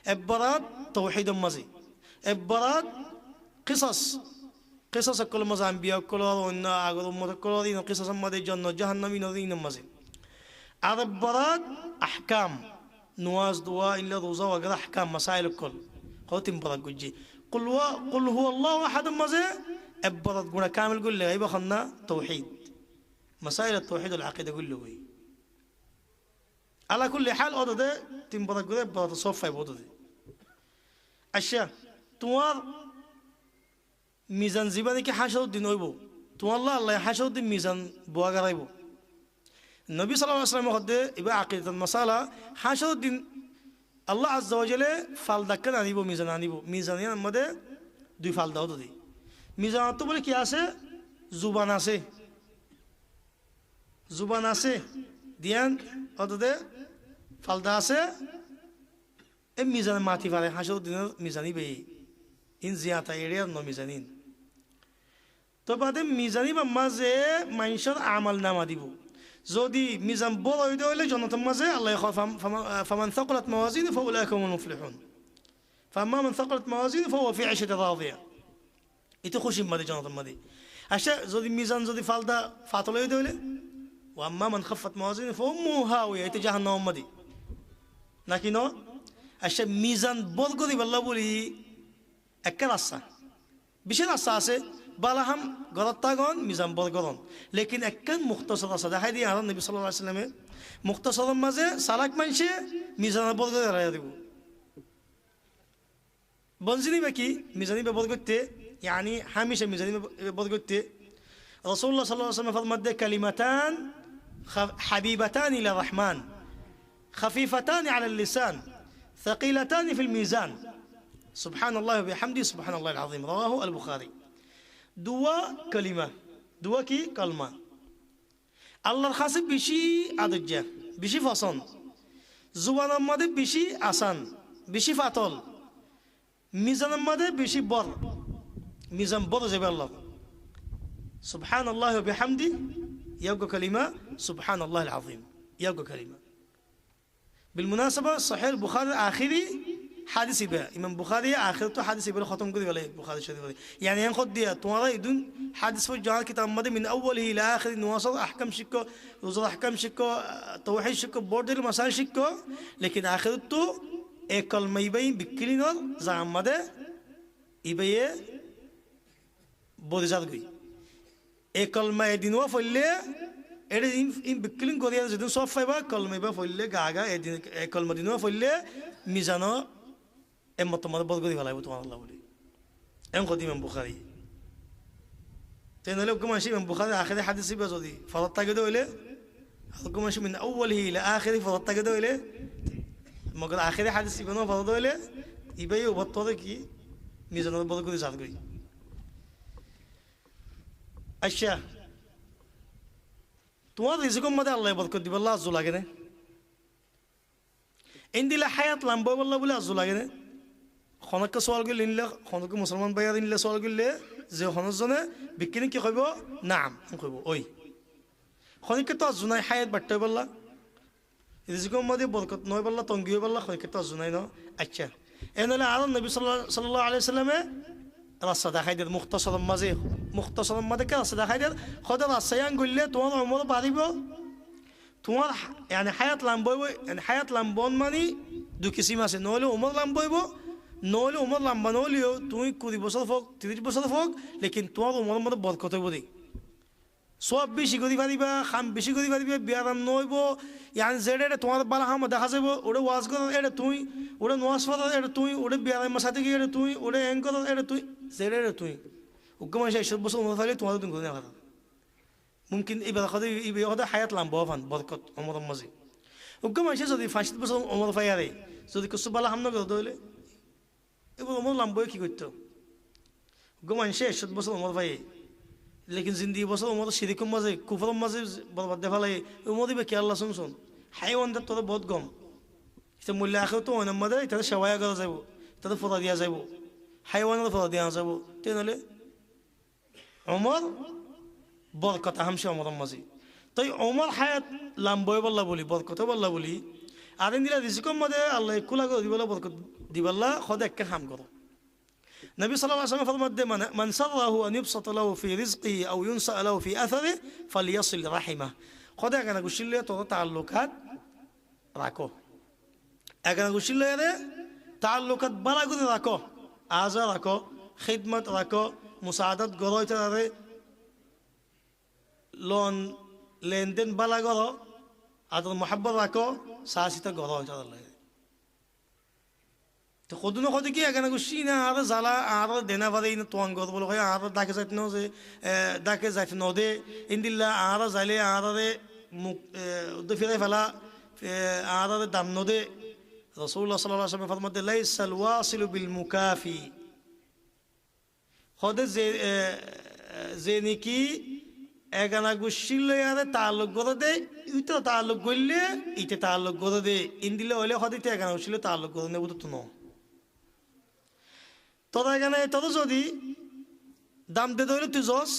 এবারাত তাওহীদের মাঝে, এবারাত কিসাস, কিসাস কল মাঝে আম্বিয়া কল অন্য আগর উম্মত কল দিন কিসাসের মাঝে জন্য জাহান্নামী নদীনের মাঝে। আর এবারাত আহকাম, নওয়াজ দোয়া ইল্লা রোজা ওয়াগেরা আহকাম মাসাইল কল হতিম বরাত গুজি। কুল হু আল্লাহু আহাদ মাঝে এবারাত গুণা কামিল গুল্লে গাইবা খান্না তাওহীদ মাসাইল তাওহীদ আল আকীদা গুল্লে গই। على كل حال أوضة تنبض قريب بضع صوفة بوضة دي أشياء توار ميزان زباني كي حاشر الدين ويبو توار الله حاشر الدين ميزان بواغا ريبو. النبي صلى الله عليه وسلم قد إبا عقيدة المسالة حاشر الدين الله عز وجل فالدكنا نيبو ميزان نيبو ميزانيان مدى دوي فالدا وضة دي ميزان تو بولي كي آسه زبان آسه زبان آسه দিয়ান অতদে ফালদা আছে এই মিজান মাটি পারে হাসর দিনের মিজানি বে ইন জিয়াতা এরিয়ার ন মিজানিন তো বাদে মিজানি বা মাঝে মানুষের আমাল নামা দিব যদি মিজান বড় হইতে হইলে জনতার মাঝে আল্লাহ ফামান থাকলাত মাওয়াজিন ফাউলাইকা হুমুল মুফলিহুন ফাম্মা মান থাকলাত মাওয়াজিন ফাহুয়া ফি আইশাতিন রাদিয়া। এটা খুশি মাঝে জনতার মাঝে আচ্ছা যদি মিজান যদি ফালদা ফাতল হইতে হইলে وأما من خفت موازينه فأمه هاوية جهنم مدي. لكن الشيء ميزان برغوري بالله بولي أكل أسا بيشين أساسه بالهم غلط تاعون ميزان برغورون لكن أكل مختصر أسا ده هذه على النبي صلى الله عليه وسلم مختصر مازه سالك منشة ميزان برغوري رايا ديبو بنزيني بكي ميزاني برغورته يعني هامشة ميزاني برغورته رسول الله صلى الله عليه وسلم فرمى كلمتان حبيبتان إلى الرحمن خفيفتان على اللسان ثقيلتان في الميزان سبحان الله وبحمده سبحان الله العظيم رواه البخاري. دوا كلمة دوا كي كلمة الله الخاصب بشي عدجة بشي فصن زبان المدى بشي أسان بشي فاتول ميزان المدى بشي بر ميزان بر زي الله سبحان الله وبحمده يبقى كلمة سبحان الله العظيم يبقى كلمة. بالمناسبة صحيح البخاري آخري حادث بها إمام بخاري آخرته حادث بها ختم كذي ولا بخاري شديد يعني ينخد دي توارا يدون حادث في الجهاد كتاب مدى من أوله إلى آخر نواصل أحكام شكو وزر أحكام شكو توحيد شكو بوردر مسائل شكو لكن آخرته أكل ما يبين بكلينور زعم مدى يبين بودزاد قوي এই কলমা এদিন ওয়া ফলে এর ইন বিক্লিং করিয়া যদি সব ফাইবা কলমা বা ফলে গাগা এদিন এই কলমা দিন ওয়া ফলে মিজানো এমত মত বদ করি ফলাইব তোমার আল্লাহ বলি এম কদি ইমাম বুখারী তেনলে হুকুম আসি ইমাম বুখারী আখিরে হাদিস বা যদি ফরত তাকে দইলে হুকুম আসি মিন আউয়ালিহি ইলা আখিরি ফরত তাকে দইলে মগর আখিরে হাদিস ইবনো ফরত দইলে ইবাই ওবতরে কি মিজানো বদ করি সাথ করি أشياء توار رزقكم ماذا الله يبارك دي بالله عز وجل عندي لا حياة لامبو والله بلا عز وجل خانك سؤال قل لله خانك مسلمان بيار لله سؤال قل له زي خانك زنا بكين كي خيبو نعم خيبو أوي خانك تو زنا حياة بتوي بالله رزقكم ماذا بركة نوي بالله تنجيو بالله خانك تو زنا إنه أشياء إنه لا على النبي صلى الله عليه وسلم رصد هيدا مختصر مزيه مختصر ماذا كذا رصد هيدا خد رصيان قل له توان عمر بعديبه توان يعني حياة لامبوي يعني حياة لامبون ماني دو كسي ما سنولو عمر لامبوي بو نولو عمر لامبانوليو توي كودي بصل فوق تريج بصل فوق لكن توان عمر ماذا بركته بدي سواب بيشي كودي بعديبه خام بيشي كودي بعديبه بيارم نوي بو يعني زيادة توان بالا هم دخاسه بو وده واسكو ده توي وده نواس فدا ده توي وده بيارم مساته كي ده توي وده إنكو ده توي زيادة توي وكمان شيء شد بصل عمر فلي توان تنقولنا هذا ممكن يبقى خدي يبقى هذا حياة لامبو فان بركة عمر مزي وكمان شيء زودي فاشت بصل عمر فياري زودي كسب بالا هم نقدر دوله يبقى عمر لامبو كي قلتو وكمان شيء شد بصل عمر فياري लेकिन जिंदगी बस उमर शिरिकुम मजे कुफरम मजे बर्बाद देफाले उमर दिबे के अल्लाह सुन हाइवान दा तो बहुत गम इते मूल्य आखिर तो ओन मदे इते शवाया करा जाबो इते फरा दिया जाबो हाइवान दा फरा दिया जाबो तेनले उमर बरकत हमशे उमर मजे तो उमर हायात लंबोय बल्ला बोली बरकत बल्ला बोली आदिन दिला रिजिकुम मदे अल्लाह कुला को दिबला बरकत দিবাল্লা খদে একটা কাম করো নবী সাল্লাল্লাহু আলাইহি ওয়াসাল্লাম ফরমাতে মান সাররাহু আন ইবসাতা লাহু ফি রিজকিহি আও ইউনসা লাহু ফি আথারিহি ফালইয়াসিল রাহিমাহ খদে এখানে গুশিলে তো তাআল্লুকাত রাখো এখানে গুশিলে তাআল্লুকাত বালা করে রাখো আজা রাখো খিদমত রাখো মুসাআদাত গরইতে রে লোন লেনদেন বালা করো আদর মোহাব্বত রাখো সাহসিতা গরইতে লাগে তো কদুনো কদি কি এখানে গুছি না আর জ্বালা আর দেনা বাদে ইন তোয়াং গর বলে হয় আর ডাকে যাইতে ন যে ডাকে যাইতে ন দে ইন্দিল্লা আর যাইলে আর মুখ উদ্দে ফিরে ফেলা আর দাম ন দে রাসূলুল্লাহ সাল্লাল্লাহু আলাইহি ওয়াসাল্লাম ফরমাতে লাইসাল ওয়াসিলু বিল মুকাফি খদে যে নাকি এখানে গুছি লই আর তাল্লুক গরে দে ইতো তাল্লুক গইলে ইতে তাল্লুক গরে দে ইন্দিল্লা হইলে খদিতে এখানে গুছিলে তাল্লুক গরে নেব তো ন তোরা এখানে তোর যদি দাম দে ধরলে তুই যস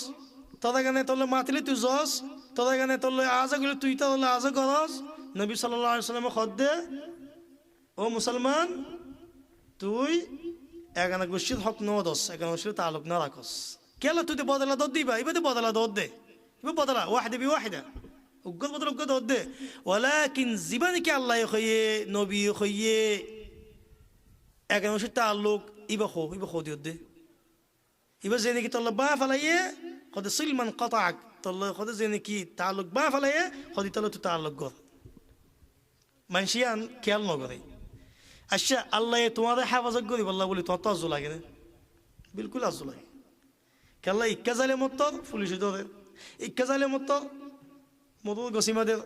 তোরা এখানে তোলে মাতিলে তুই যস তোরা এখানে তোলে আজা গেলে তুই তাহলে আজা করস নবী সাল্লাল্লাহু আলাইহি ওয়াসাল্লাম খদ্দে ও মুসলমান তুই এখানে গোষ্ঠীর হক ন দস এখানে গোষ্ঠীর তালুক না রাখস কেলা তুই তো বদলা দর দিবা এবার বদলা দর দে এবার বদলা ওয়াহিদা বি ওয়াহিদা উগ্গত বদলা উগ্গত দর দে ওয়ালাকিন জীবনে কি আল্লাহ খইয়ে নবী খইয়ে এখানে গোষ্ঠীর তালুক ইবা খো দিও দে ইবা যে নাকি তোল্লা বা ফেলাইয়ে কদে সিলমান কতাক তোল্লা কদে যে নাকি তালুক বা ফেলাইয়ে কদি তোল্লা তুই তালুক গর মানসিয়ান খেয়াল নগরে আচ্ছা আল্লাহ তোমাদের হেফাজত করি বললা বলি তোমার তো আজু লাগে না বিলকুল আজু লাগে কেল্লা ইক্কা যাইলে মত্তর পুলিশে ধরে ইক্কা যাইলে মত্তর মধুর গসিমাদের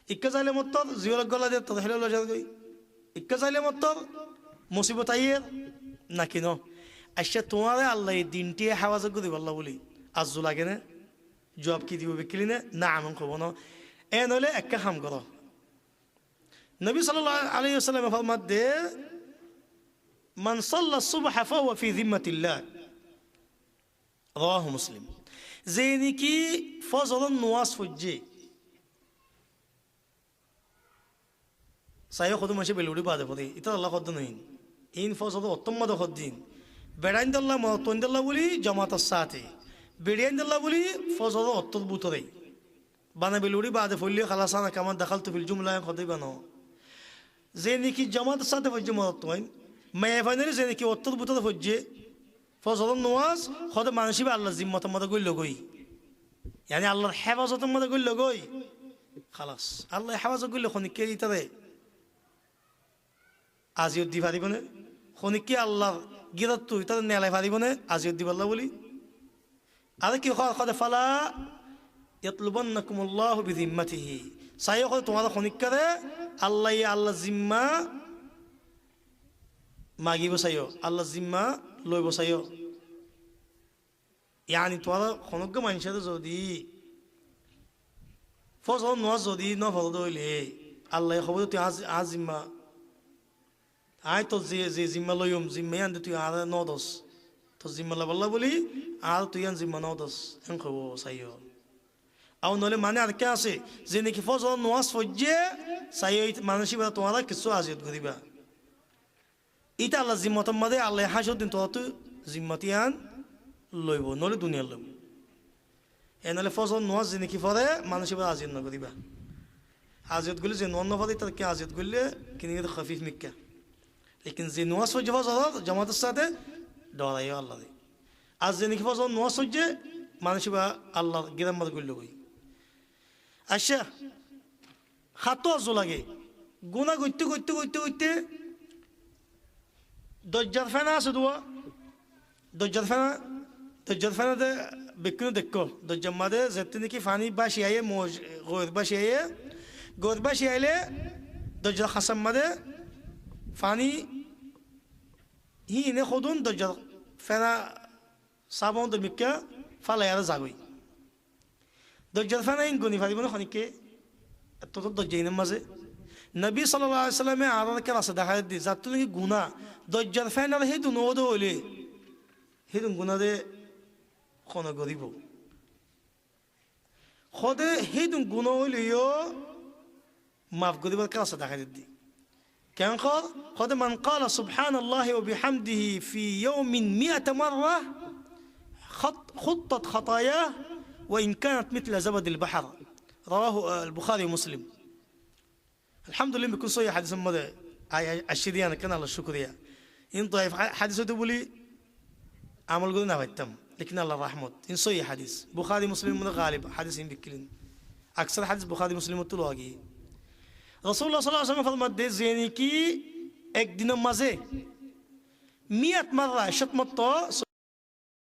ইক্কা যাইলে মত্তর জিওর গলা দে তোর হেলে লজার গই ইক্কা যাইলে মত্তর মুসিবত আইয়ের নাকি ন আচ্ছা তোমারে আল্লাহ এই দিনটি হেফাজত করি বললা বলি আজু লাগে না জবাব কি দিব বিক্রি না এমন খবর না এ নইলে একটা কাম করো নবী সাল্লাল্লাহু আলাইহি ওয়াসাল্লাম ফরমাতে মান সাল্লা সুবহ ফাহুয়া ফি যিম্মাতিল্লাহ রাওয়াহু মুসলিম যে নাকি ফজরের নামাজ পড়ছে সাইয় কত মাসে বেলুড়ি বাদে পড়ে এটা আল্লাহ কদ নাই ইন ফজর অত্তম দখদিন বেড়াইন্দাল্লাহ মতন্দাল্লাহ বলি জামাতের সাথে বেড়াইন্দাল্লাহ বলি ফজর অত্তর বুতরে বানা বেলুড়ি বাদে পড়লে খালাসানা কামান দাখালতু ফিল জুমলা কতই বানাও যে নাকি জামাতের সাথে পড়ছে মত তোমায় মেয়ে ফাইনালি যে নাকি অত্তর বুতরে পড়ছে ফজরের নামাজ কত মানুষই আল্লাহ জিম্মতের মতো গইল গই يعني আল্লাহর হেফাজতের মধ্যে গইল গই খালাস আল্লাহ হেফাজত গইল খনিকে ইতারে আজিও দি পারিব না খনিকে আল্লাহ গিরাত তুই তাদের নেলাই পারিব না আজিও দিব আল্লাহ বলি আর কি কদে ফালা ইয়াতলুবান্নাকুমুল্লাহু বিযিম্মাতিহি সাইয় কদে তোমার খনিকারে আল্লাহ জিম্মা মাগিব সাইয় আল্লাহ জিম্মা লইব সাইয় يعني توارا خنوق ما ينشأ زودي فوزون نواز زودي نفرضوا ليه الله يخبره تي عزيم ما هاي تو زي زيم الله يوم زيم ما يندو تي هذا نودس تو زيم الله بالله بولي هذا تو ين زيم نودس إنكوا سايو أو نقول ما نعرف كاسي زي نك فوزون نواز فوجي سايو ما نشي بده توارا كسو عزيز غريبا إيتا الله زيم ما تمدي الله حاجة دين تواتو زيم ماتيان লইব নলে দুনিয়া লইব এনালে ফজর নামাজ যিনি কি পড়ে মানুষের আজিয়ত না করিবা আজিয়ত গলে যে নন পড়ে তার কি আজিয়ত গলে কিনি খফিফ মিক্কা লেকিন যে নামাজ পড়ে ফজর জামাতের সাথে ডরাইও আল্লাহ আজ যিনি কি ফজর নামাজ পড়ে মানুষের আল্লাহ গিরাম মত গইল কই আচ্ছা খাতো আজু লাগে গুনাহ করতে দজ্জাল ফানা আছে দোয়া দজ্জাল ফানাতে বেকুনো দেখো দজ্জাল মাদে যেতে নাকি ফানি বাসি আইয়ে গোর বাসি আইলে দজ্জাল হাসাম মাদে ফানি হি নে খদুন দজ্জাল ফানা সাবন তো মিক্কা ফালা আর জাগই দজ্জাল ফানা ইন গনি ফারিবনে খনিকে তো দজ্জাইনের মাঝে নবী সাল্লাল্লাহু আলাইহি সাল্লামে আরাকে রাসা দেখা দি যাত নাকি গুনাহ দজ্জাল ফানার হে দুনো ওদো হইলে হেদুন গুনাদে কোন গরিব খদে হেদুন গুণ হইলেও মাফ গরিবের কাছে দেখা দিদি كان قال خد من قال سبحان الله وبحمده في يوم 100 مرة خطت خطاياه وإن كانت مثل زبد البحر. رواه البخاري ومسلم. الحمد لله بيكون صحيح حديث ماذا الشديان كان الله الشكر يا إن ضعيف حديث تقولي عمل قلنا ويتم لكن الله رحمه إن صحيح حديث بخاري مسلم من غالب حديث بكلين أكثر حديث بخاري مسلم تلواجي. رسول الله صلى الله عليه وسلم فرمى زيني كي एक दिन मजे 100 مرة شتمت